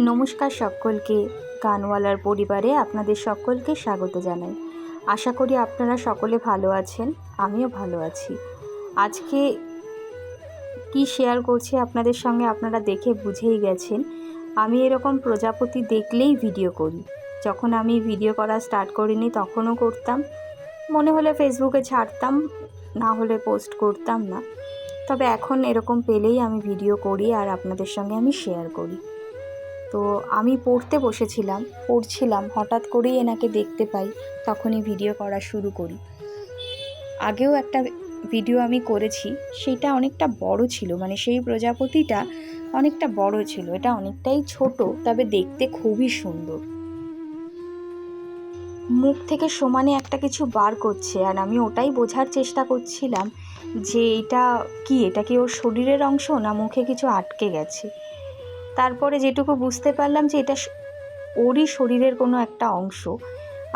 নমস্কার সকলকে, গানওয়ালার পরিবারে আপনাদের সকলকে স্বাগত জানাই। আশা করি আপনারা সকলে ভালো আছেন, আমিও ভালো আছি। আজকে কি শেয়ার করছি আপনাদের সঙ্গে আপনারা দেখে বুঝেই গেছেন। আমি এরকম প্রজাপতি দেখলেই ভিডিও করি। যখন আমি ভিডিও করা স্টার্ট করিনি তখনও করতাম, মনে হলে ফেসবুকে ছাড়তাম, না হলে পোস্ট করতাম না। তবে এখন এরকম পেলেই আমি ভিডিও করি আর আপনাদের সঙ্গে আমি শেয়ার করি। তো আমি পড়ছিলাম, হঠাৎ করেই এনাকে দেখতে পাই, তখনই ভিডিও করা শুরু করি। আগেও একটা ভিডিও আমি করেছি, সেটা অনেকটা বড় ছিল, মানে সেই প্রজাপতিটা অনেকটা বড় ছিল, এটা অনেকটাই ছোট, তবে দেখতে খুবই সুন্দর। মুখ থেকে সমানে একটা কিছু বার করছে, আর আমি ওটাই বোঝার চেষ্টা করছিলাম যে এটা কি ওর শরীরের অংশ না মুখে কিছু আটকে গেছে। তারপরে যেটুকু বুঝতে পারলাম যে এটা ওরই শরীরের কোনো একটা অংশ।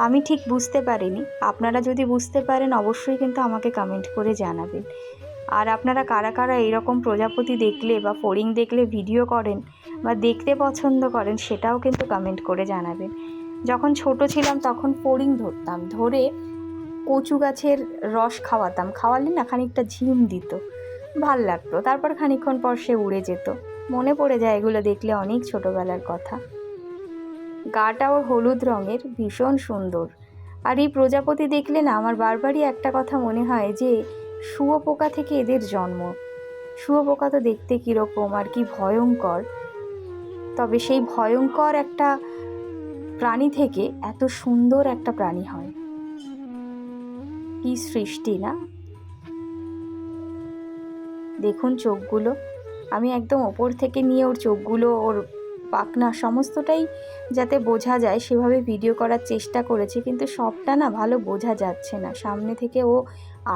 আমি ঠিক বুঝতে পারিনি, আপনারা যদি বুঝতে পারেন অবশ্যই কিন্তু আমাকে কমেন্ট করে জানাবেন। আর আপনারা কারা কারা এইরকম প্রজাপতি দেখলে বা ফড়িং দেখলে ভিডিও করেন বা দেখতে পছন্দ করেন সেটাও কিন্তু কমেন্ট করে জানাবেন। যখন ছোট ছিলাম তখন ফড়িং ধরতাম, ধরে কচু গাছের রস খাওয়ালে না খানিকটা ঝিম দিত, ভাল লাগতো। তারপর খানিকক্ষণ পর সে উড়ে যেত। মনে পড়ে যায় এগুলো দেখলে অনেক ছোটোবেলার কথা। গাটা ওর হলুদ রঙের, ভীষণ সুন্দর। আর এই প্রজাপতি দেখলে না আমার বারবারই একটা কথা মনে হয় যে শুঁয়োপোকা থেকে এদের জন্ম। শুঁয়োপোকা তো দেখতে কীরকম আর কি ভয়ঙ্কর, তবে সেই ভয়ঙ্কর একটা প্রাণী থেকে এত সুন্দর একটা প্রাণী হয়। কি সৃষ্টি না! দেখুন চোখগুলো, আমি একদম ওপর থেকে নিয়ে ওর চোখগুলো, ওর পাখনা সমস্তটাই যাতে বোঝা যায় সেভাবে ভিডিও করার চেষ্টা করেছি, কিন্তু সবটা না ভালো বোঝা যাচ্ছে না। সামনে থেকে ও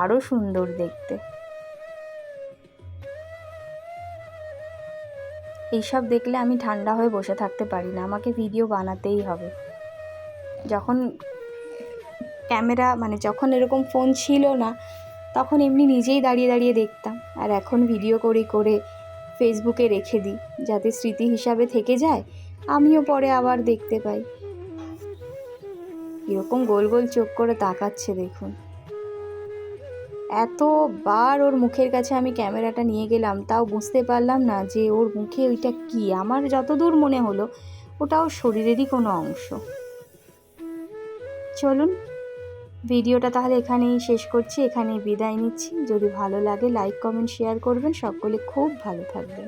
আরও সুন্দর দেখতে। এইসব দেখলে আমি ঠান্ডা হয়ে বসে থাকতে পারি না, আমাকে ভিডিও বানাতেই হবে। যখন যখন এরকম ফোন ছিল না তখন এমনি নিজেই দাঁড়িয়ে দাঁড়িয়ে দেখতাম, আর এখন ভিডিও করে ফেসবুকে রেখে দিই যাতে স্মৃতি হিসাবে থেকে যায়, আমিও পরে আবার দেখতে পাই। এরকম গোল গোল চোখ করে তাকাচ্ছে দেখুন। এতবার ওর মুখের কাছে আমি ক্যামেরাটা নিয়ে গেলাম, তাও বুঝতে পারলাম না যে ওর মুখে ওইটা কি। আমার যতদূর মনে হলো ওটা ওর শরীরেরই কোনো অংশ। চলুন ভিডিওটা তাহলে এখানেই শেষ করছি, এখানেই বিদায় নিচ্ছি। যদি ভালো লাগে লাইক কমেন্ট শেয়ার করবেন। সকলে খুব ভালো থাকবেন।